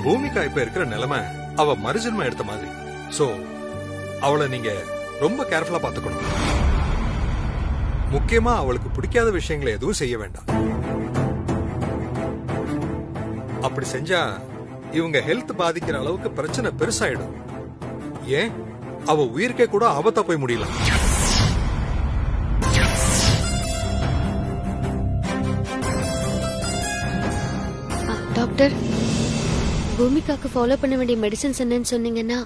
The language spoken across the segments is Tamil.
பூமிகா இப்ப இருக்கிற நிலைமை அவ மறுஜன்மம் எடுத்த மாதிரி. சோ அவளை நீங்க ரொம்ப கேர்ஃபுல்லா பாத்துக்கணும். முக்கியமா அவளுக்கு பிடிக்காத விஷயங்களை எதுவும் செய்ய வேண்டாம். அப்படி செஞ்சா இவங்க ஹெல்த் பாதிக்கிற அளவுக்கு பிரச்சனை பெருசாயிடும். ஏன் அவ உயிருக்கே கூட ஆபத்தா போய் முடியலாம். டாக்டர், பூமிகாக்கு ஃபாலோ பண்ண வேண்டிய மெடிசன்ஸ் என்னன்னு சொன்னீங்கன்னா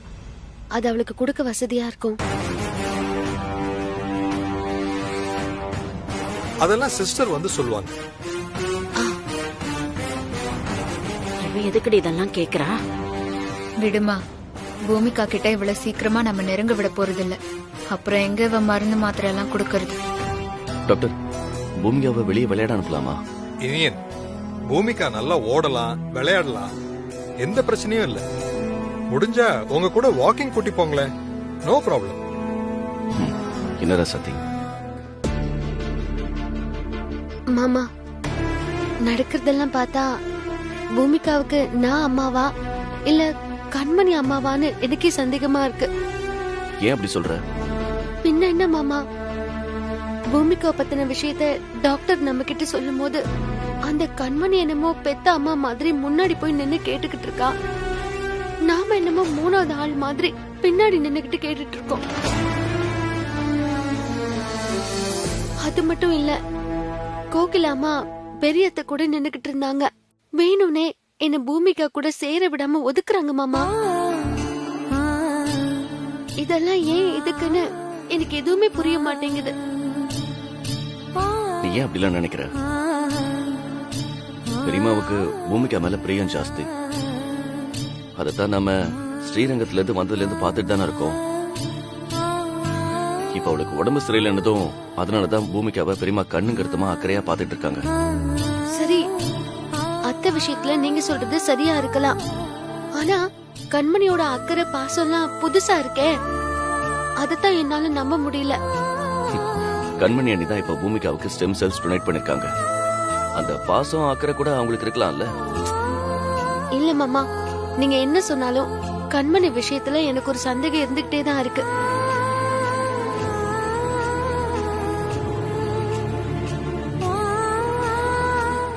அது அவளுக்கு கொடுக்க வசதியா இருக்கும். அதெல்லாம் சிஸ்டர் வந்து சொல்லுவாங்க. எதுக்கடி இதெல்லாம் கேக்குறா? விடுமா, பூமிகா கிட்ட இவ்வளவு சீக்கிரமா நம்ம நெருங்க விட போறது இல்ல. அப்புறம் எங்க இவ மருந்து மாத்திரை எல்லாம் கொடுக்கறது? டாக்டர், பூமிகாவை வெளியே விளையாட அனுப்பலாமா? இனியன், பூமிகா நல்லா ஓடலாம், விளையாடலாம், எந்த பிரச்சனையும் இல்ல. முடிஞ்சா உங்க கூட வாக்கிங் கூட்டி போங்களேன், நோ ப்ராப்ளம். என்னடா சத்தி? மாமா, நடக்கிறதெல்லாம் பார்த்தா பூமிகாவுக்கு நான் அம்மாவா இல்ல கண்மணி அம்மாவான்னு எனக்கே சந்தேகமா இருக்கு. ஏன் அப்படி சொல்ற? பின்ன என்ன மாமா, பூமிகா பத்தின விஷயத்த டாக்டர் நம்ம கிட்ட சொல்லும் போது அந்த கண்மணி என்னமோ பெத்த அம்மா மாதிரி முன்னாடி போய் நின்னு கேட்டுக்கிட்டு இருக்கா. நாம என்னமோ மூணாவது ஆள் மாதிரி பின்னாடி நின்னுகிட்டு கேட்டுட்டு இருக்கோம். அது மட்டும் இல்ல, கோகிலாமா பெரியத்த கூட நின்னுகிட்டு இருந்தாங்க. வேணும்னே என்ன பூமிகா கூட சேர விடாம ஒதுக்குறாங்க மாமா. இதெல்லாம் ஏன் இதுக்குன்னு எனக்கு எதுவுமே புரிய மாட்டேங்குது. நீ ஏன் அப்படிலாம் நினைக்கிற? பெரியமாவுக்கு பூமிகா மேல பிரியம் ஜாஸ்தி. அதத்தான் நம்ம ஸ்ரீரங்கத்துல இருந்து வந்ததுல இருந்து பாத்துட்டு தானே இருக்கோம். இப்ப அவளுக்கு உடம்பு சரியில்லைன்னதும் அதனாலதான் பூமிகாவை பெரியமா கண்ணு கருத்துமா அக்கறையா பாத்துட்டு இருக்காங்க. சரி, அத்தை விஷயத்துல நீங்க சொல்றது சரியா இருக்கலாம். ஆனா கண்மணியோட அக்கறை பாசம்லாம் புதுசா இருக்கே, அதத்தான் என்னால நம்ப முடியல. கண்மணி அண்ணி தான் இப்ப பூமிகாவுக்கு ஸ்டெம் செல்ஸ் டொனேட் பண்ணிருக்காங்க. அந்த பாசம் அக்கறை கூட அவங்களுக்கு இருக்கலாம்ல. இல்ல மாமா, நீங்க என்ன சொன்னாலும் கண்மணி விஷயத்துல எனக்கு ஒரு சந்தேகம் இருந்துகிட்டே தான் இருக்கு.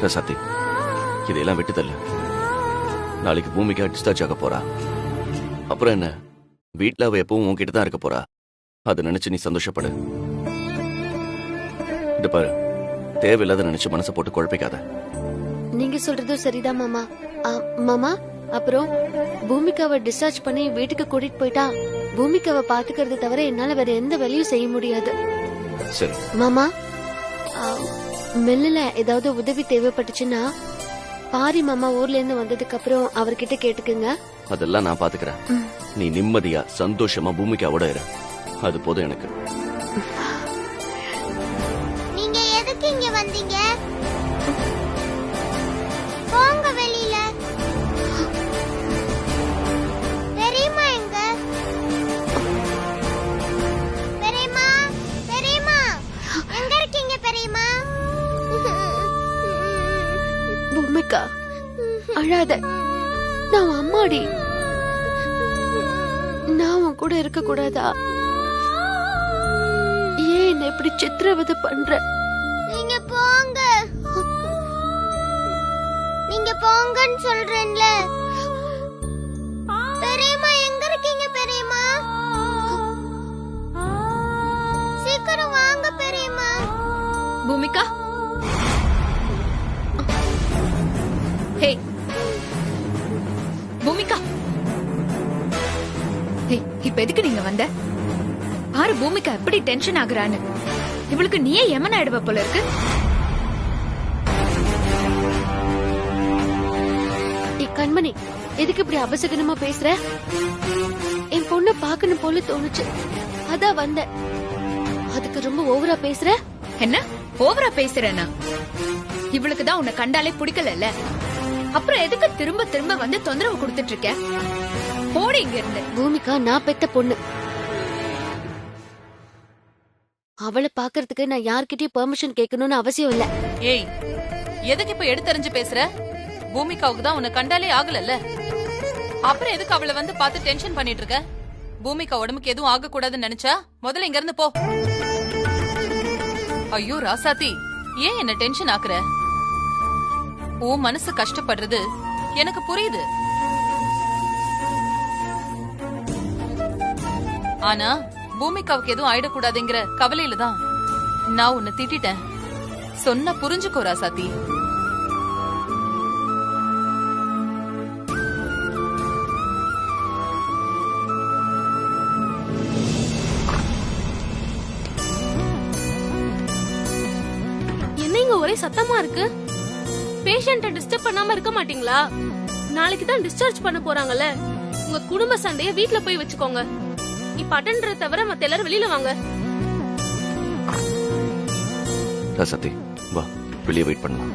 ரசாத்தி, இதையெல்லாம் விட்டுதல்ல. நாளைக்கு பூமிகா டிஸ்சார்ஜ் ஆக போறா. அப்புறம் என்ன, வீட்டுல அவ எப்பவும் உன்கிட்ட தான் இருக்க போறா. அதை நினைச்சு நீ சந்தோஷப்படு. இது பாரு, தேவையில்லாத நினைச்சு மனசை போட்டு குழப்பிக்காத. நீங்க சொல்றதும் சரிதான் மாமா. மாமா, அப்புறம் பூமிகாவை டிஸ்சார்ஜ் பண்ணி வீட்டுக்கு கூட்டிட்டு போயிட்டா பூமிகாவை பாத்துக்கிறது தவிர என்னால வேற எந்த வேலையும் செய்ய முடியாது. சரி மாமா, மெல்ல ஏதாவது உதவி தேவைப்பட்டுச்சுன்னா பாரி மாமா ஊர்ல இருந்து வந்ததுக்கு அப்புறம் அவர்கிட்ட கேட்டுக்குங்க. அதெல்லாம் நான் பாத்துக்கிறேன். நீ நிம்மதியா சந்தோஷமா பூமிகாவோட இரு, அது போதும் எனக்கு. நீங்க எதுக்கு இங்க வந்தீங்க? போங்க வெளியில. பெரியம்மா எங்க? பெரியம்மா, பெரியம்மா எங்க இருக்கீங்க பெரியம்மா? பூமிகா, அழாத, நான் அம்மாடி. நான் உன் கூட இருக்க கூடாதா? ஏன் என்ன இப்படி சித்திரவதை பண்ற? நீங்க போங்க, நீங்க போங்கன்னு சொல்றேன்ல. பெரியம்மா எங்க இருக்கீங்க பெரியம்மா? சீக்கிரம் வாங்க பெரியம்மா. பூமிகா, ஹே பூமிகா, ஹே, இப்ப எதுக்கு நீங்க வந்த? பாரு பூமிகா எப்படி டென்ஷன் ஆகுறான்னு. இவளுக்கு நீயே எமன் ஆயிடுவ போல இருக்கு. கண்மணி, எதுக்கு இப்படி அபசகனமா பேசுற? என் பொண்ண பாக்கணும் போல தோணுச்சு, அதான் வந்த. அதுக்கு ரொம்ப ஓவரா பேசுற. என்ன ஓவரா பேசுறேன்னா? இவளுக்கு தான் உன்னை கண்டாலே பிடிக்கல. அப்புறம் எதுக்கு திரும்ப திரும்ப வந்து தொந்தரவு கொடுத்துட்டு இருக்க? போடி இங்க இருந்து. பூமிகா நான் பெத்த பொண்ணு. அவளை பாக்குறதுக்கு நான் யார்கிட்டயும் பெர்மிஷன் கேட்கணும்னு அவசியம் இல்ல. ஏய், எதுக்கு இப்ப எடுத்தறிஞ்சு பேசுற? பூமிகாவுக்கு தான் உன்னை கண்டாலே ஆகலல்ல. அப்புறம் எதுக்கு அவளை வந்து பார்த்து டென்ஷன் பண்ணிட்டு இருக்க? பூமிகா உடம்புக்கு எதுவும் ஆக கூடாதுன்னு நினைச்சா முதல்ல இங்க இருந்து போ. ஐயோ ராசாத்தி, ஏன் என்ன டென்ஷன் ஆக்குற? உன் மனசு கஷ்டப்படுறது எனக்கு புரியுது. ஆனா பூமிகாவுக்கு எதுவும் ஆயிடக்கூடாதுங்கிற கவலையில தான் நான் உன்னை திட்டிட்டேன். சொன்ன புரிஞ்சுக்கோ ராசாத்தி. என்னங்க ஒரே சத்தமா இருக்கு? பேஷண்ட்ட டிஸ்டர்ப் பண்ணாம இருக்க மாட்டீங்களா? நாளைக்கு தான் டிஸ்சார்ஜ் பண்ண போறாங்கல்ல. உங்க குடும்ப சண்டைய வீட்ல போய் வச்சுக்கோங்க. இப்ப அட்டெண்டரை தவிர மத்த எல்லாரும் வெளியில வாங்க. ராசாத்தி வா, வெளியே வெயிட் பண்ணலாம்.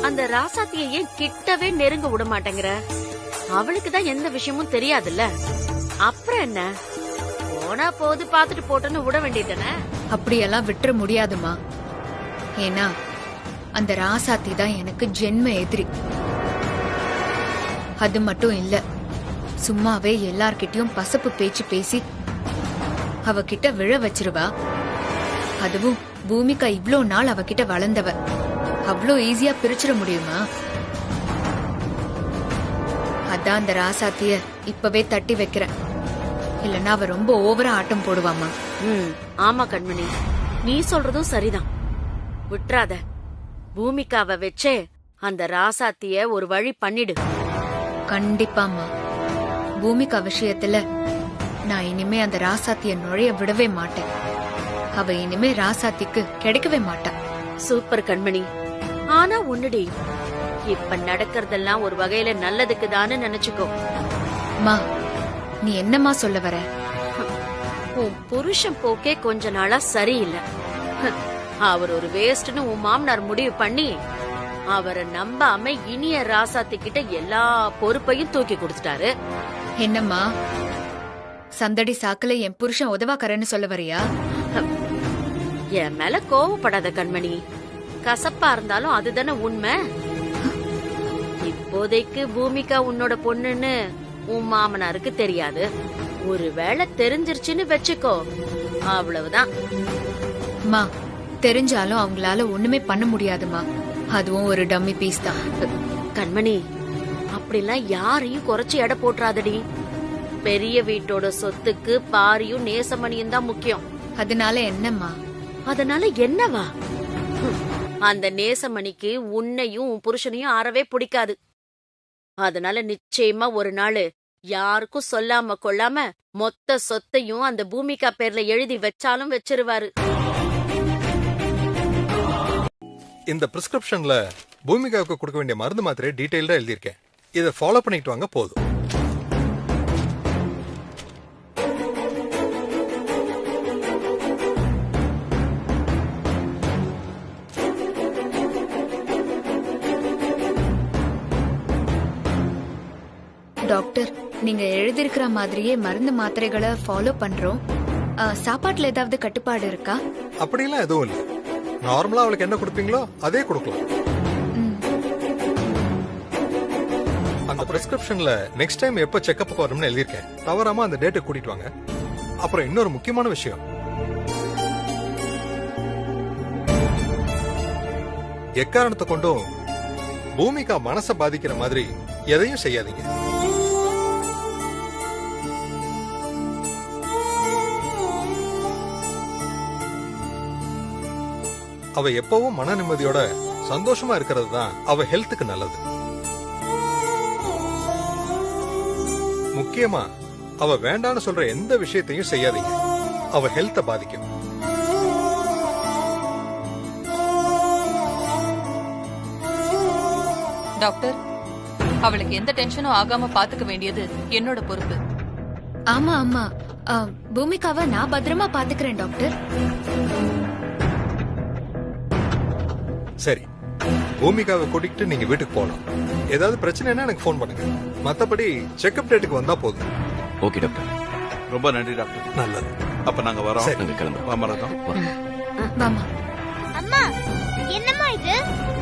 அந்த ராசாத்திய ஏன் கிட்டவே நெருங்க விட மாட்டேங்கிற? அவளுக்கு தான் எந்த விஷயமும் தெரியாதுல்ல. அப்புறம் என்ன, போனா போது பாத்துட்டு போட்டோன்னு விட வேண்டியதுதானே? அப்படியெல்லாம் விட்டுற முடியாதுமா. ஏன்னா அந்த ராசாத்தி தான் எனக்கு ஜென்ம எதிரி. அது மட்டும் இல்ல, சும்மாவே எல்லார்கிட்டயும் பசப்பு பேச்சு பேசி அவகிட்ட விழ வச்சிருவா. அதுவும் பூமிகா இவ்ளோ நாள் அவகிட்ட வளர்ந்தவ. அவ்ளோ ஈஸியா பிரிச்சிட முடியுமா? அதான் அந்த ராசாத்திய இப்பவே தட்டி வைக்கிறேன். இல்லன்னா அவ ரொம்ப ஓவரா ஆட்டம் போடுவாமா. ஆமா கண்மணி, நீ சொல்றதும் சரிதான். விட்டுறாத. பூமிகாவை வச்சே அந்த ராசாத்திய ஒரு வழி பண்ணிடு. கண்டிப்பாமா. பூமிகா விஷயத்துல நான் இனிமே அந்த ராசாத்திய நுழைய விடவே மாட்டேன். அவ இனிமே ராசாத்திக்கு கிடைக்கவே மாட்டா. சூப்பர் கண்மணி. ஆனா ஒண்ணுடி, இப்ப நடக்கிறதெல்லாம் ஒரு வகையில நல்லதுக்கு தான்னு நினைச்சுக்கோ. மா, நீ என்னம்மா சொல்ல வர? உன் புருஷன் போக்கே கொஞ்ச நாளா சரியில்லை. அவர் ஒரு வேஸ்ட்னு உன் மாமனார் முடிவு பண்ணி அவரை நம்பாம இனிய ராசாத்தி கிட்ட எல்லா பொறுப்பையும் தூக்கி கொடுத்துட்டாரு. என்னம்மா, சந்தடி சாக்குல என் புருஷன் உதவாக்கறன்னு சொல்ல வரியா? என் மேல கோவப்படாத கண்மணி. கசப்பா இருந்தாலும் அதுதானே உண்மை. இப்போதைக்கு பூமிகா உன்னோட பொண்ணுன்னு உன் மாமனாருக்கு தெரியாது. ஒருவேளை தெரிஞ்சிருச்சுன்னு வச்சுக்கோ, அவ்வளவுதான். மா, தெரிஞ்சாலும் அவங்களால ஒண்ணுமே பண்ண முடியாதுமா. அதுவும் ஒரு டம்மி பீஸ் தான். கண்மணி, அப்படிலாம் யாரையும் குறைச்சு எடை போட்டுறாதடி. பெரிய வீட்டோட சொத்துக்கு பாரியும் நேசமணியும் தான் முக்கியம். அதனால என்னம்மா? அதனால என்னவா? அந்த நேசமணிக்கு உன்னையும் உன் புருஷனையும் அறவே பிடிக்காது. அதனால நிச்சயமா ஒரு நாள் யாருக்கும் சொல்லாம கொள்ளாம மொத்த சொத்தையும் அந்த பூமிகா பேர்ல எழுதி வச்சாலும் வச்சிருவாரு. இந்த பிரிஸ்கிரிப்ஷன்ல பூமிகாவுக்கு கொடுக்க வேண்டிய மருந்து மாத்திரை டீடைல்டா எழுதியிருக்கேன். இதை ஃபாலோ பண்ணிட்டு வாங்க போதும். டாக்டர், நீங்க எழுதியிருக்கிற மாதிரியே மருந்து மாத்திரைகளை ஃபாலோ பண்றோம். சாப்பாட்டுல ஏதாவது கட்டுப்பாடு இருக்கா? அப்படிலாம் எதுவும் இல்லை. நார்மலா அவளுக்கு என்ன கொடுப்பீங்களோ அதே கொடுக்கலாம். அந்த பிரிஸ்கிரிப்ஷன்ல நெக்ஸ்ட் டைம் எப்ப செக்அப் வரணும்னு எழுதியிருக்கேன். தவறாம அந்த டேட்டை கூட்டிட்டு வாங்க. அப்புறம் இன்னொரு முக்கியமான விஷயம், எக்காரணத்தை கொண்டும் பூமிகா மனசை பாதிக்கிற மாதிரி எதையும் செய்யாதீங்க. அவ எப்பவும் மன நிம்மதியோட சந்தோஷமா இருக்கிறது தான் அவ ஹெல்த்துக்கு நல்லது. முக்கியமா அவ வேண்டான்னு சொல்ற எந்த விஷயத்தையும் செய்யாதீங்க. அவ ஹெல்த்த பாதிக்கும். டாக்டர், அவளுக்கு எந்த டென்ஷனும் ஆகாம பாத்துக்க வேண்டியது என்னோட பொறுப்பு. ஆமா ஆமா, பூமிகாவை நான் பத்திரமா பாத்துக்கிறேன் டாக்டர். சரி, பூமிகாவை கூட்டிகிட்டு நீங்க வீட்டுக்கு போகலாம். ஏதாவது பிரச்சனைனா எனக்கு ஃபோன் பண்ணுங்க. மத்தபடி செக்அப் டேட்டுக்கு வந்தா போதும். Okay doctor. ரொம்ப நன்றி டாக்டர். நல்லது. அப்ப நாங்க வரோம். சரி. நாங்க கிளம்புறோம். வாமரதம். வாமா. அம்மா என்னம்மா இது?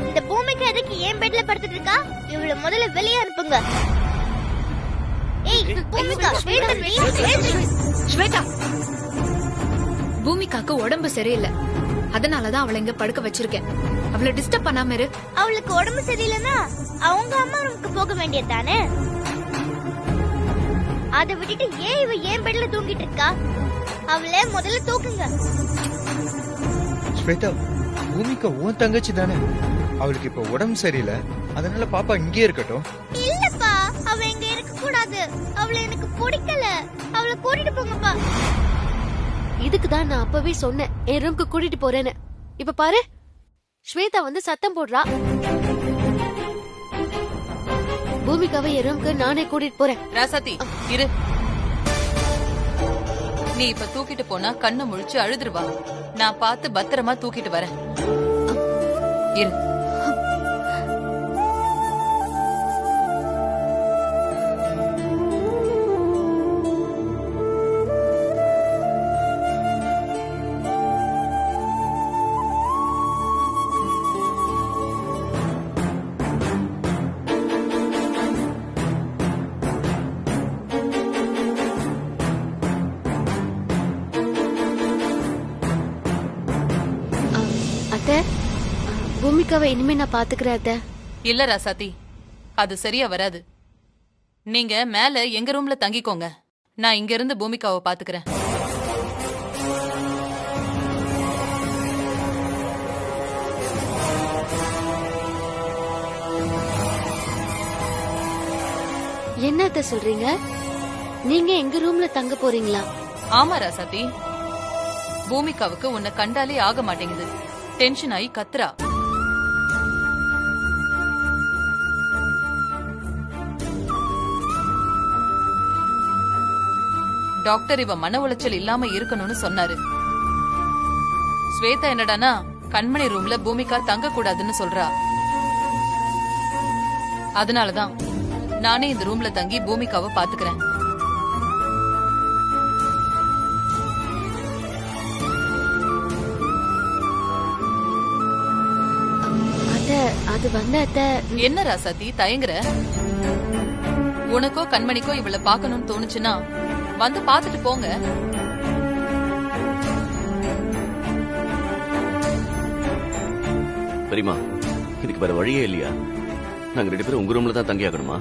இந்த பூமிக்கு எதுக்கு ஏன் பெட்ல படுத்துட்டு இருக்கா? இவள முதல்ல வெளிய அனுப்புங்க. ஏய் பூமிகா ஸ்வேதா, பூமிகாக்கு உடம்பு சரியில்லை, அதனாலதான் அவளை இங்க படுக்க வச்சிருக்கேன். அவளை டிஸ்டர்ப் பண்ணாம இரு. அவளுக்கு உடம்பு சரியில்லைன்னா அவங்க அம்மா ரூமுக்கு போக வேண்டியதானே? அதை விட்டுட்டு ஏன் இவ ஏன் பெட்ல தூங்கிட்டு இருக்கா? அவளை முதல்ல தூக்குங்க. ஸ்வேதா, பூமிகா உன் தங்கச்சி தானே? அவளுக்கு இப்ப உடம்பு சரியில்லை, அதனால பாப்பா இங்கே இருக்கட்டும். இல்லப்பா, அவ இங்க இருக்க கூடாது. அவளை எனக்கு பிடிக்கல. அவளை கூட்டிட்டு போங்கப்பா. இதுக்கு தான் நான் அப்பவே சொன்னேன் என் ரூம்க்கு கூட்டிட்டு போறேன்னு. இப்ப பாரு, ஸ்வேதா வந்து சத்தம் போடுறா. பூமிகாவை என் ரூம்க்கு நானே கூட்டிட்டு போறேன். ராசாத்தி இரு. நீ இப்ப தூக்கிட்டு போனா கண்ணு முழிச்சு அழுதுருவா. நான் பார்த்து பத்திரமா தூக்கிட்டு வரேன். இரு. அத்தை, பூமிகாவை இனிமே நான் பாத்துக்கிறேன் அத்தை. இல்ல ராசாத்தி, அது சரியா வராது. நீங்க மேல எங்க ரூம்ல தங்கிக்கோங்க. நான் இங்க இருந்து பூமிகாவை பாத்துக்கிறேன். என்ன அத்தை சொல்றீங்க? நீங்க எங்க ரூம்ல தங்க போறீங்களா? ஆமா ராசாத்தி, பூமிகாவுக்கு உன்னை கண்டாலே ஆக மாட்டேங்குது. டென்ஷன் ஆகி கத்துறா. டாக்டர் இவ மன உளைச்சல் இல்லாம இருக்கணும்னு சொன்னாரு. ஸ்வேதா என்னடானா கண்மணி ரூம்ல பூமிகா தங்க கூடாதுன்னு சொல்றா. அதனாலதான் நானே இந்த ரூம்ல தங்கி பூமிகாவை பாத்துக்கிறேன். அது வந்து அத்தை. என்ன ராசாத்தி தயங்குற? உனக்கோ கண்மணிக்கோ இவளை பாக்கணும்னு தோணுச்சுன்னா வந்து பாத்துட்டு போங்க. பெரியமா, இதுக்கு வேற வழியே இல்லையா? நாங்க 2 பேரும் உங்க ரூம்ல தான் தங்கி ஆகணுமா?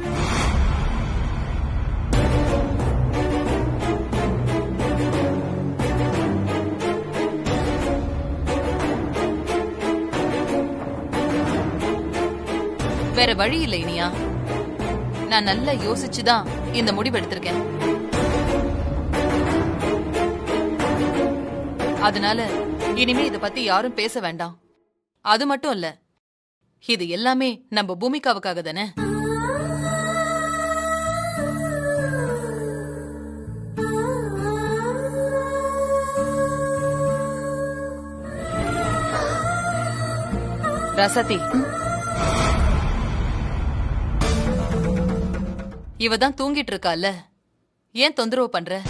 வேற வழி இல்லை இனியா. நான் நல்லா யோசிச்சுதான் இந்த முடிவு எடுத்திருக்கேன். அதனால இனிமே இத பத்தி யாரும் பேச வேண்டாம். அது மட்டும் இல்ல, இது எல்லாமே நம்ம பூமிகாவுக்காக தானே. ரசதி, இவதான் தூங்கிட்டு இருக்கால, ஏன் தொந்தரவு பண்ற?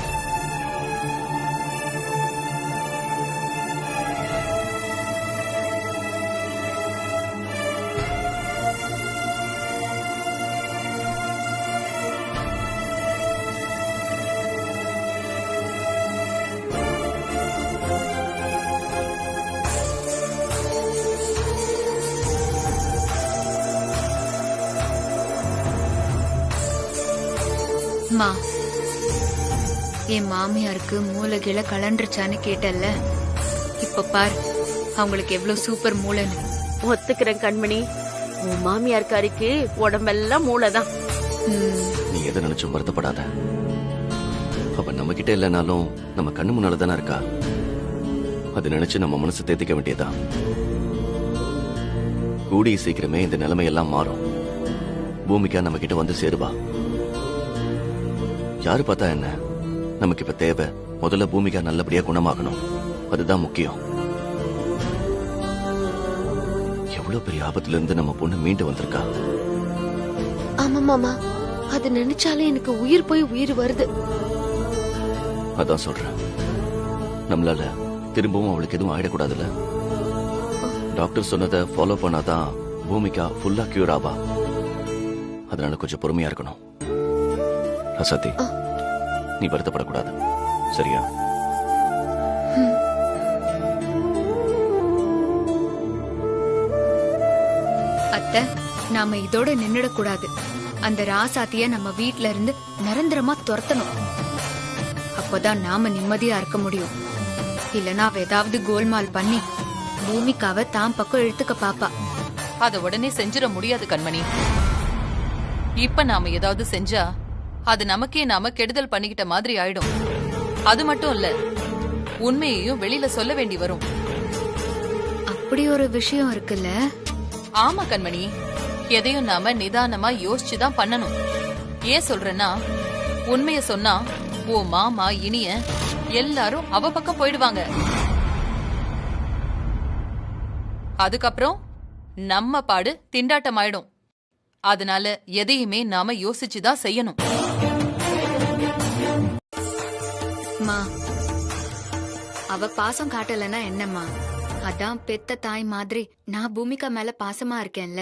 மா, என் மாமியாருக்கு மூளைகில கலண்டுருச்சான்னு கேட்டல்ல, இப்ப பார் அவங்களுக்கு எவ்வளவு சூப்பர் மூளைன்னு. ஒத்துக்கிறேன் கண்மணி, உன் மாமியார்காரிக்கு உடம்பெல்லாம் மூளைதான். நீ எதை நினைச்சும் வருத்தப்படாத. அவ நம்ம கிட்ட இல்லைனாலும் நம்ம கண்ணு முன்னால தானே இருக்கா. அது நினைச்சு நம்ம மனசு தேத்திக்க வேண்டியதா. கூடிய சீக்கிரமே இந்த நிலைமையெல்லாம் மாறும். பூமிகா நம்ம கிட்ட வந்து சேருவா. யாரு பார்த்தா என்ன, நமக்கு இப்ப தேவை முதல்ல பூமிகா நல்லபடியா குணமாகணும். அதுதான் முக்கியம். எவ்வளவு பெரிய ஆபத்துல இருந்து நம்ம பொண்ணு மீண்டு வந்திருக்கா. ஆமா மாமா, அது நினைச்சாலே எனக்கு உயிர் போய் உயிர் வருது. அதான் சொல்றேன், நம்மளால திரும்பவும் அவளுக்கு எதுவும் ஆயிடக்கூடாதுல்ல. டாக்டர் சொன்னதை ஃபாலோ பண்ணாதான் பூமிகா ஃபுல்லா கியூர் ஆவா. அதனால கொஞ்சம் பொறுமையா இருக்கணும். ரசாத்தி, நீ வருத்தப்படக்கூடாது, சரியா? அத்தை, நாம இதோட நின்னுடக்கூடாது. அந்த ராசாத்திய நம்ம வீட்ல இருந்து நிரந்தரமா துரத்தணும். அப்போதான் நாம நிம்மதியா இருக்க முடியும். இல்லனா அவ ஏதாவது கோல்மால் பண்ணி பூமிக்காவை தான் பக்கம் இழுத்துக்க பாப்பா. அத உடனே செஞ்சிட முடியாது கண்மணி. இப்ப நாம ஏதாவது செஞ்சா அது நமக்கே நாம கெடுதல் பண்ணிக்கிட்ட மாதிரி ஆயிடும். அது மட்டும் இல்ல, உண்மையையும் வெளியில சொல்ல வேண்டி வரும். அப்படி ஒரு விஷயம் இருக்குல்ல? ஆமா கண்மணி, எதையும் நாம நிதானமா யோசிச்சுதான் பண்ணணும். ஏன் சொல்றேன்னா, உண்மைய சொன்னா ஓ மாமா இனிய எல்லாரும் அவ பக்கம் போயிடுவாங்க. அதுக்கப்புறம் நம்ம பாடு திண்டாட்டமாயிடும். அதனால எதையுமே நாம யோசிச்சுதான் செய்யணும். மா, அவ பாசம் காட்டலன்னா என்னம்மா? அதான் பெத்த தாய் மாதிரி நான் பூமிகா மேல பாசமா இருக்கேன்ல.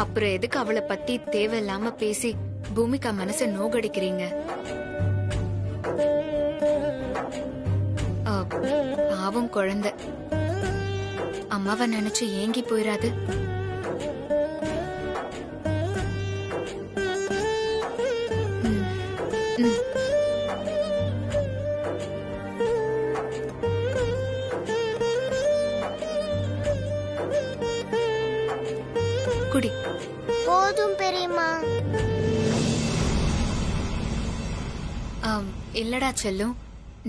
அப்புறம் எதுக்கு அவளை பத்தி தேவையில்லாம பேசி பூமிகா மனச நோகடிக்கிறீங்க? பாவம் குழந்தை, அம்மாவை நினைச்சு ஏங்கி போயிராது. குடி. போதும் பெரியம்மா. இல்லடா செல்லும்,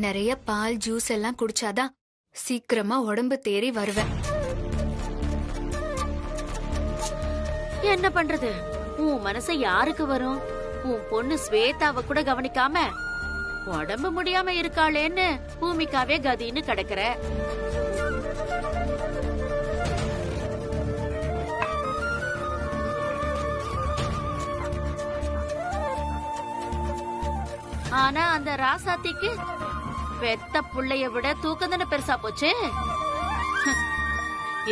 நிறைய பால் ஜூஸ் எல்லாம் குடிச்சாதான் சீக்கிரமா உடம்பு தேறி வருவேன். என்ன பண்றது? உன் மனச யாருக்கு வரும்? உன் பொண்ணு ஸ்வேதாவை கூட கவனிக்காம உடம்பு முடியாம இருக்காளேன்னு பூமிக்காவே கதின்னு கிடக்குற. ஆனா அந்த ராசாத்திக்கு பெத்த புள்ளைய விட தூக்கம் தானே பெருசா போச்சு.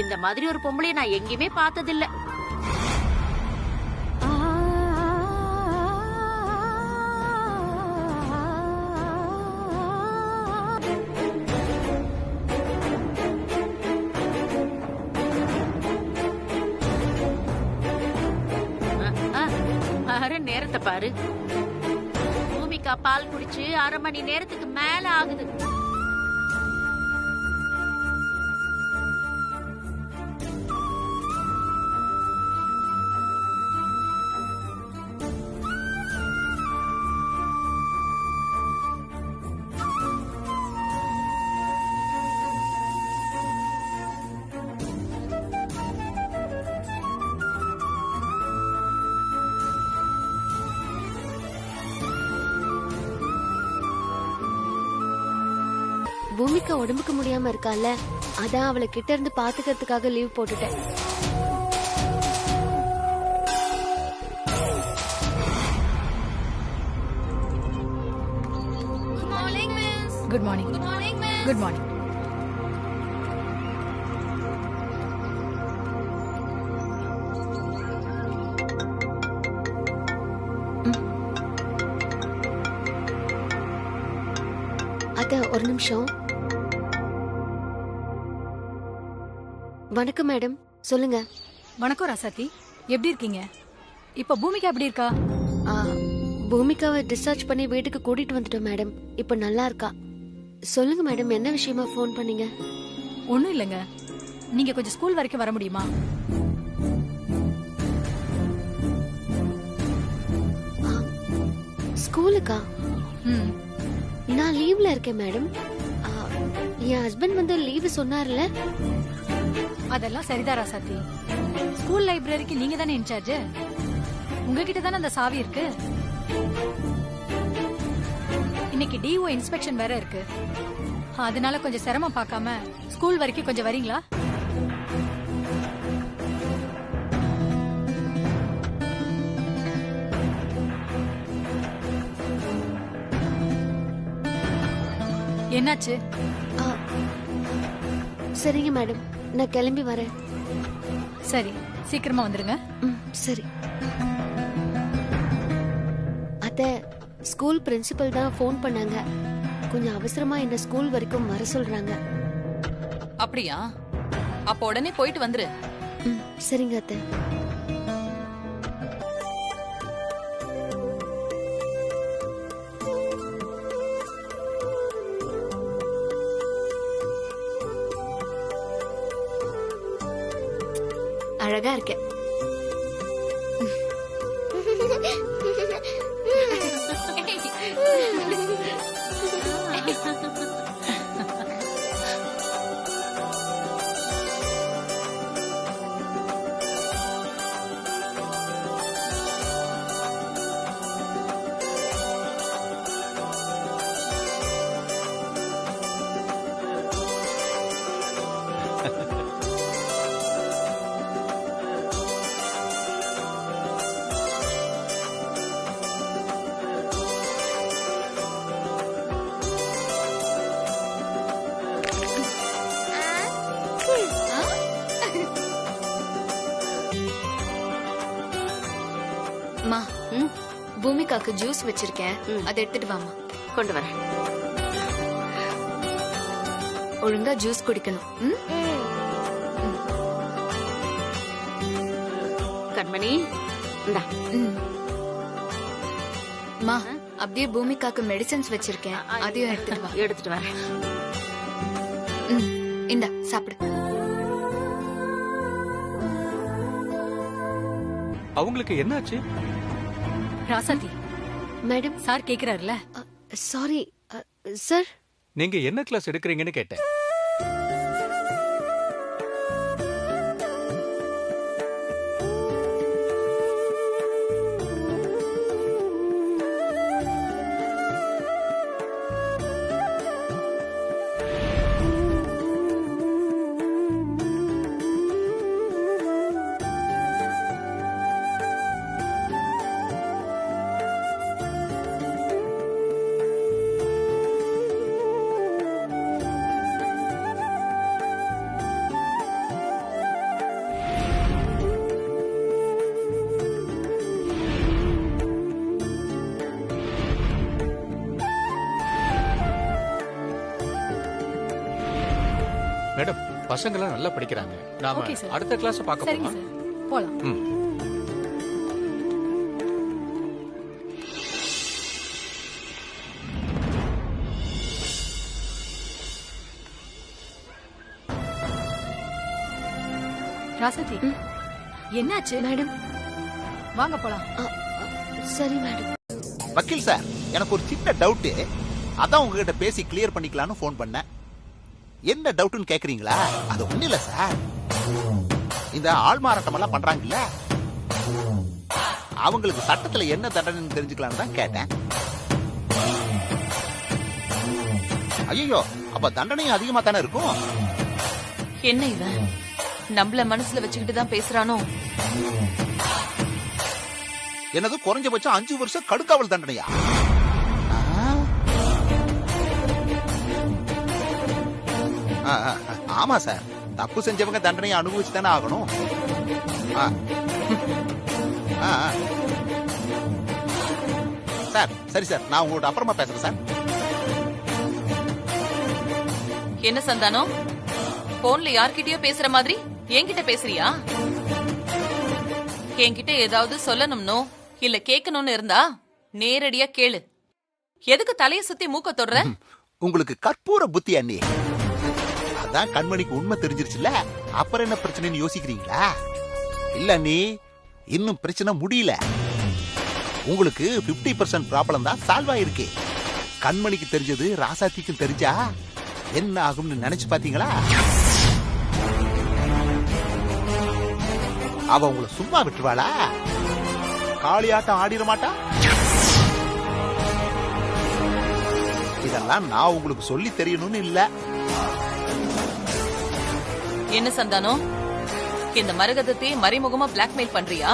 இந்த மாதிரி ஒரு பொம்பளைய நான் எங்கேயுமே பார்த்ததில்ல. நேரத்தை பாரு, பூமிகா பால் குடிச்சு 1/2 மணி நேரத்துக்கு மேல ஆகுது. பூமிகா உடம்புக்கு முடியாம இருக்கால, அதான் அவளை கிட்ட இருந்து பாத்துக்கிறதுக்காக லீவ் போட்டுட்டேன். Good morning. Good morning. அத ஒரு நிமிஷம். வணக்கம் மேடம், சொல்லுங்க. வணக்கம் ராசாத்தி, எப்படி இருக்கீங்க? இப்ப பூமிகா எப்படி இருக்கா? பூமிகாவை டிஸ்சார்ஜ் பண்ணி வீட்டுக்கு கூட்டிட்டு வந்துட்டோம் மேடம். இப்ப நல்லா இருக்கா. சொல்லுங்க மேடம், என்ன விஷயமா போன் பண்ணீங்க? ஒண்ணும் இல்லைங்க, நீங்க கொஞ்சம் ஸ்கூல் வரைக்கும் வர முடியுமா? ஸ்கூலுக்கா? நான் லீவ்ல இருக்கேன் மேடம். என் ஹஸ்பண்ட் வந்து லீவு சொன்னார்ல. அதெல்லாம் சரிதான் ராசாத்தி. ஸ்கூல் லைப்ரரிக்கு நீங்க தானே இன்சார்ஜ். உங்ககிட்ட தானே அந்த சாவி இருக்கு. இன்னைக்கு டிஓ இன்ஸ்பெக்ஷன் வேற இருக்கு. அதனால கொஞ்சம் சிரமம் பார்க்காம ஸ்கூல் வரைக்கும் கொஞ்சம் வரீங்களா? என்னாச்சு? சரிங்க மேடம், நான் கிளம்பி வரேன். சரி, சீக்கிரமா வந்துருங்க. சரி. அத்தை, ஸ்கூல் பிரின்சிபல் தான் ஃபோன் பண்ணாங்க. கொஞ்சம் அவசரமா என்ன ஸ்கூல் வரைக்கும் வர சொல்றாங்க. அப்படியா? அப்ப உடனே போயிட்டு வந்துரு. சரிங்க அத்தை. அழகா இருக்க. மா, பூமிகாக்கு ஜூஸ் வச்சிருக்கேன், அதை எடுத்துட்டு வாமா. கொண்டு வரேன். ஒழுங்கா ஜூஸ் குடிக்கணும். கண்மணி, இந்தா. மா, அப்படியே பூமிகாக்கு மெடிசன்ஸ் வச்சிருக்கேன், அதையும் எடுத்துட்டு வா. எடுத்துட்டு வரேன். இந்தா சாப்பிடு. அவங்களுக்கு என்னாச்சு? ராசாதி மேடம், சார் கேக்குறாருல. Sorry sir. நீங்க என்ன கிளாஸ் எடுக்கிறீங்கன்னு கேட்டேன். மேடம், பசங்க எல்லாம் நல்லா படிக்கிறாங்க. நாம Okay, sir. அடுத்த கிளாஸ் பார்க்க சரிங்க போறோம். சார், போலாம். ராசாதி, என்னாச்சு? மேடம், வாங்க போலாம். சரி மேடம். வக்கீல் சார், எனக்கு ஒரு சின்ன டவுட், அதான் உங்ககிட்ட பேசி கிளியர் பண்ணிக்கலாம்னு ஃபோன் பண்ணேன். என்ன டவுட்னு கேக்குறீங்களா? அது ஒண்ணு இல்ல சார், இந்த ஆள்மாறாட்டம் எல்லாம் பண்றாங்கல்ல, அவங்களுக்கு சட்டத்துல என்ன தண்டனைன்னு தெரிஞ்சுக்கலாம்னு தான் கேட்டேன். ஐயோ, அப்ப தண்டனையும் அதிகமா தானே இருக்கும். என்ன இவன் நம்மள மனசுல வச்சுக்கிட்டு தான் பேசுறானோ? என்னது, குறைஞ்சபட்சம் 5 வருஷம் கடுக்காவல் தண்டனையா? ஆமா சார், தப்பு செஞ்சவங்க தண்டனையை அனுபவிச்சு தானே ஆகணும். சார், சரி சார், நான் உங்களோட அப்புறமா பேசுறேன் சார். என்ன சந்தானம், போன்ல யார்கிட்டயோ பேசுற மாதிரி என்கிட்ட பேசுறியா? என்கிட்ட ஏதாவது சொல்லணும்னோ இல்ல கேட்கணும்னு இருந்தா நேரடியா கேளு. எதுக்கு தலைய சுத்தி மூக்க தொடுற? உங்களுக்கு கற்பூர புத்தி அண்ணி. அதான் கண்மணிக்கு உண்மை தெரிஞ்சிருச்சுல, அப்புறம் என்ன பிரச்சனைன்னு யோசிக்கிறீங்களா? இல்ல அண்ணி, இன்னும் பிரச்சனை முடியல. உங்களுக்கு 50% ப்ராப்ளம் தான் சால்வ் ஆயிருக்கு. கண்மணிக்கு தெரிஞ்சது ராசாத்திக்கும் தெரிஞ்சா என்ன ஆகும்னு நினைச்சு பாத்தீங்களா? அவ உங்களை சும்மா விட்டுருவாளா? காளியாட்டம் ஆடிட மாட்டா? இதெல்லாம் நான் உங்களுக்கு சொல்லி தெரியணும்னு இல்ல. என்ன சந்தானம், இந்த மரகதத்தை மறைமுகமா பிளாக்மெயில் பண்றியா?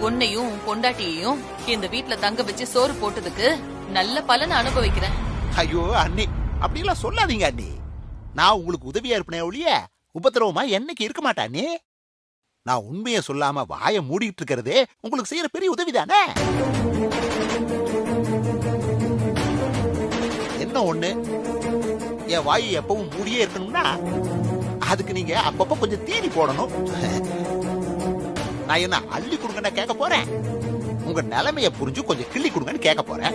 உன்னையும் உன் பொண்டாட்டியையும் இந்த வீட்ல தங்க வச்சு சோறு போட்டதுக்கு நல்ல பலனை அனுபவிக்கிறேன். ஐயோ அண்ணி, அப்படிலாம் சொல்லாதீங்க அண்ணி. நான் உங்களுக்கு உதவியா இருப்பேனே ஒழிய உபத்திரவமா என்னைக்கு இருக்க மாட்டானே. நான் உண்மையை சொல்லாம வாயை மூடிட்டு இருக்கிறதே உங்களுக்கு செய்யற பெரிய உதவிதானே. என்ன ஒண்ணு, என் வாயை எப்பவும் மூடியே இருக்கணும்னா அதுக்கு நீங்க அப்பப்ப கொஞ்சம் தீனி போடணும். நான் என்ன அள்ளி கொடுங்கன்னு கேட்க போறேன், உங்க நிலைமைய புரிஞ்சு கொஞ்சம் கிள்ளி கொடுங்கன்னு கேட்க போறேன்.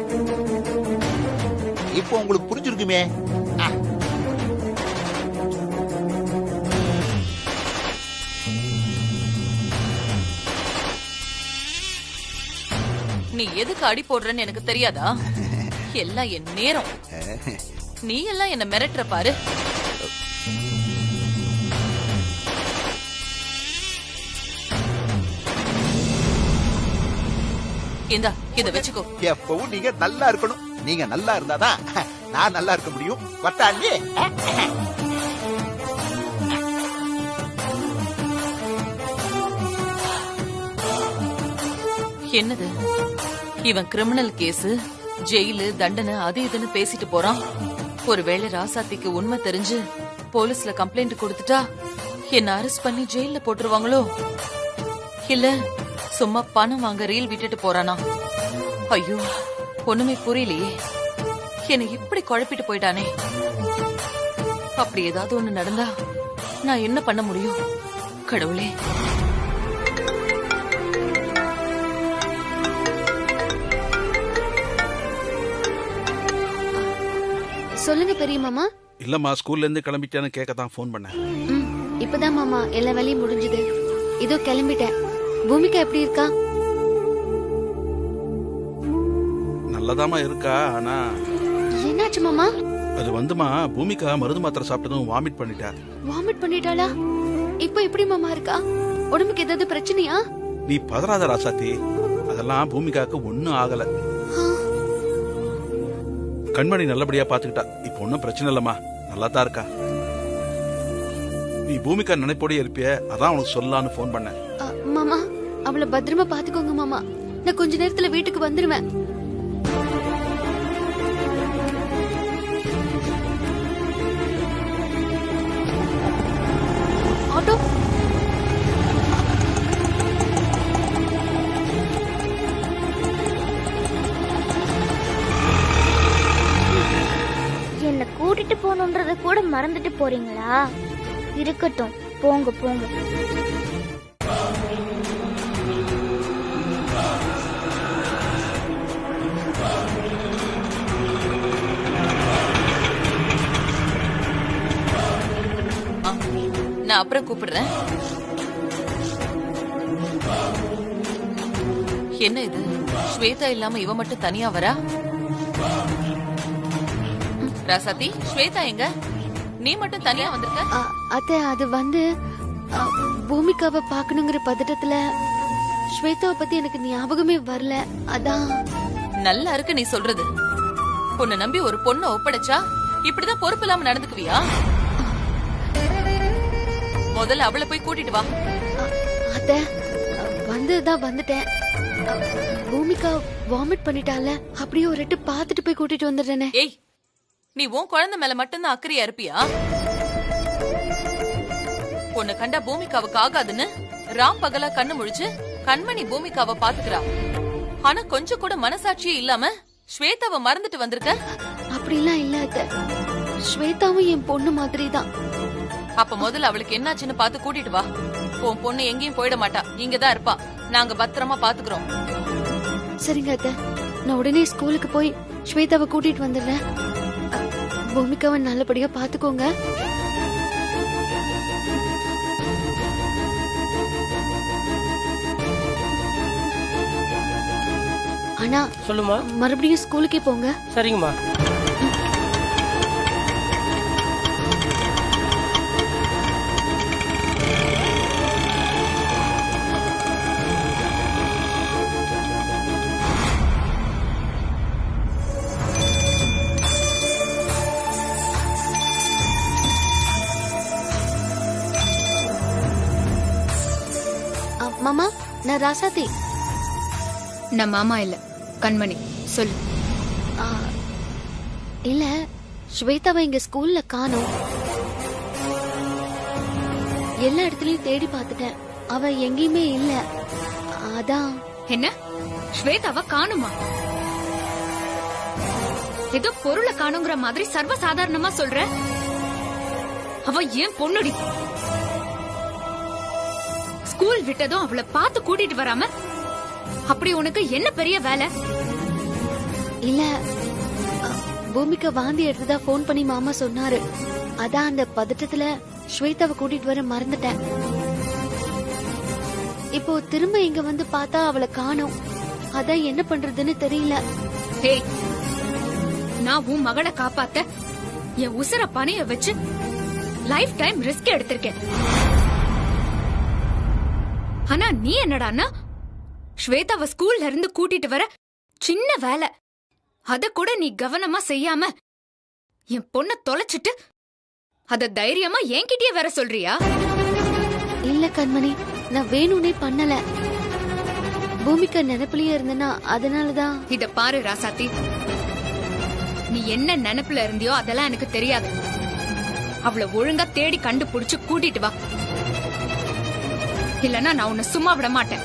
இப்போ உங்களுக்கு புரிஞ்சிருக்குமே. நீ எதுக்கு அடி போடுறன்னு எனக்கு தெரியாதா? எல்லாம் என் நேரம். நீ எல்லாம் என்ன மிரட்டுற பாரு. இந்தா இத வச்சுக்கோ. எப்பவும் நீங்க நல்லா இருக்கணும். நீங்க நல்லா இருந்தாதான் நான் நல்லா இருக்க முடியும். வட்டாண்டி என்னது இவன் கிரிமினல் கேஸ், ஜெயிலு, தண்டனை அது இதுன்னு பேசிட்டு போறான். ஒருவேளை ராசாத்திக்கு உண்மை தெரிஞ்சு போலீஸ்ல கம்ப்ளைண்ட் கொடுத்துட்டா என்ன அரெஸ்ட் பண்ணி ஜெயில போட்டுருவாங்களோ? இல்ல சும்மா பணம் வாங்க ரீல் விட்டுட்டு போறானா? ஐயோ ஒண்ணுமே புரியலையே. என்னை இப்படி குழப்பிட்டு போயிட்டானே. அப்படி ஏதாவது ஒண்ணு நடந்தா நான் என்ன பண்ண முடியும்? கடவுளே. சொல்லுங்க பெரிய மாமா. இல்லம்மா, ஸ்கூல்ல இருந்து கிளம்பிட்டேன்னு கேட்கத்தான் ஃபோன் பண்ணேன். இப்பதான் மாமா எல்லா வேலையும் முடிஞ்சது. இதோ கிளம்பிட்டேன். பூமிகா எப்படி இருக்கா? நல்லதாமா இருக்கா. ஆனா என்னாச்சு மாமா? அது வந்துமா, பூமிகா மருந்து மாத்திரை சாப்பிட்டதும் வாமிட் பண்ணிட்டா. வாமிட் பண்ணிட்டாளா? இப்போ எப்படி மாமா இருக்கா? உடம்புக்கு ஏதாவது பிரச்சனையா? நீ பதறாத ராசாத்தி, அதெல்லாம் பூமிகாக்கு ஒண்ணும் ஆகல. கண்மணி நல்லபடியா பாத்துக்கிட்டா. இப்ப ஒன்னும் பிரச்சனை இல்லம்மா, நல்லா தான் இருக்கா. நீ பூமிகா நினைப்போட இருப்பிய, அதான் உனக்கு சொல்லலான்னு போன் பண்ணேன். மாமா அவளை பத்திரமா பாத்துக்கோங்க மாமா. நான் கொஞ்ச நேரத்துல வீட்டுக்கு வந்துருவேன். ஆட்டோ என்ன கூட்டிட்டு போகணுன்றத கூட மறந்துட்டு போறீங்களா? இருக்கட்டும், போங்க போங்க. நான் அப்புறம் கூப்பிடுறேன். என்ன இது, ஸ்வேதா இல்லாம இவ மட்டும் தனியா வரா? ராசாத்தி, ஸ்வேதா எங்க? நீ மட்டும் தனியா வந்திருக்க? அத்தை, அது வந்து பூமிகாவை பாக்கணுங்கிற பதட்டத்துல ஸ்வேதாவை பத்தி எனக்கு ஞாபகமே வரல. அதான். நல்லா இருக்கு நீ சொல்றது. உன்னை நம்பி ஒரு பொண்ணை ஒப்படைச்சா இப்படிதான் பொறுப்பு இல்லாம நடந்துக்குவியா? முதல்ல அவளை போய் கூட்டிட்டு வா. அத்தை, வந்துட்டேன். பூமிகா வாமிட் பண்ணிட்டால, அப்படியே ஒரு எட்டு பாத்துட்டு போய் கூட்டிட்டு வந்துடுறேனே. ஏய், நீ உன் குழந்தை மேல மட்டும்தான் அக்கறையா இருப்பியா? உன்னை கண்டா பூமிகாவுக்கு ஆகாதுன்னு ராம் பகலா கண்ணு முழிச்சு கண்மணி பூமிகாவை பாத்துக்கிறா. ஆனா கொஞ்சம் கூட மனசாட்சியே இல்லாம ஸ்வேதாவை மறந்துட்டு வந்திருக்க. அப்படிலாம் இல்ல அத்தை, ஸ்வேதாவும் என் பொண்ணு மாதிரி தான். அப்ப முதல்ல அவளுக்கு என்னாச்சுன்னு பாத்து கூட்டிட்டு வா. உன் பொண்ணு எங்கேயும் போயிட மாட்டா, இங்கதான் இருப்பா. நாங்க பத்திரமா பாத்துக்கிறோம். சரிங்க அத்தை, நான் உடனே ஸ்கூலுக்கு போய் ஸ்வேதாவை கூட்டிட்டு வந்துடுறேன். பூமிகாவை நல்லபடியா பாத்துக்கோங்க. ஆனா சொல்லுமா, மறுபடியும் ஸ்கூலுக்கே போங்க. சரிங்கம்மா. ராசாத்தி. நான் மாமா இல்ல, கண்மணி. சொல்லு. ஆ, இல்ல, ஸ்வேதாவை இங்க ஸ்கூல்ல காணோம். எல்லா இடத்துலயும் தேடி பார்த்துட்டேன், அவ எங்கேயுமே இல்ல. அதான். என்ன, ஸ்வேதாவை காணுமா? ஏதோ பொருளை காணுங்கிற மாதிரி சர்வ சாதாரணமா சொல்ற. அவ ஏன் பொண்ணுடி? ஸ்கூல் விட்டதும் அவளை பார்த்து கூட்டிட்டு வராம அப்படி உனக்கு என்ன பெரிய வேலை? இல்ல, பூமிகா வாந்தி எடுத்ததா போன் பண்ணி மாமா சொன்னாரு. அதான் அந்த பதட்டத்துல ஸ்வேதாவை கூட்டிட்டு வர மறந்துட்டேன். இப்போ திரும்ப இங்க வந்து பார்த்தா அவளை காணோம். அதான் என்ன பண்றதுன்னு தெரியல. ஏய், நான் உன் மகளை காப்பாத்த என் உசுர பணைய வச்சு லைஃப் டைம் ரிஸ்க் எடுத்திருக்கேன். ஆனா நீ என்னடான்னா ஸ்வேதாவை ஸ்கூல்ல இருந்து கூட்டிட்டு வர சின்ன வேலை, அத கூட நீ கவனமா செய்யாம என் பொண்ண தொலைச்சிட்டு அத தைரியமா என்கிட்டயே வேற சொல்றியா? இல்ல கண்மணி, நான் வேணும்னே பண்ணல. பூமிகா நினைப்புலயே இருந்தனா அதனாலதான். இத பாரு ராசாத்தி, நீ என்ன நினைப்புல இருந்தியோ அதெல்லாம் எனக்கு தெரியாது. அவளை ஒழுங்கா தேடி கண்டுபிடிச்சு கூட்டிட்டு வா, இல்லன்னா நான் உன்னை சும்மா விட மாட்டேன்.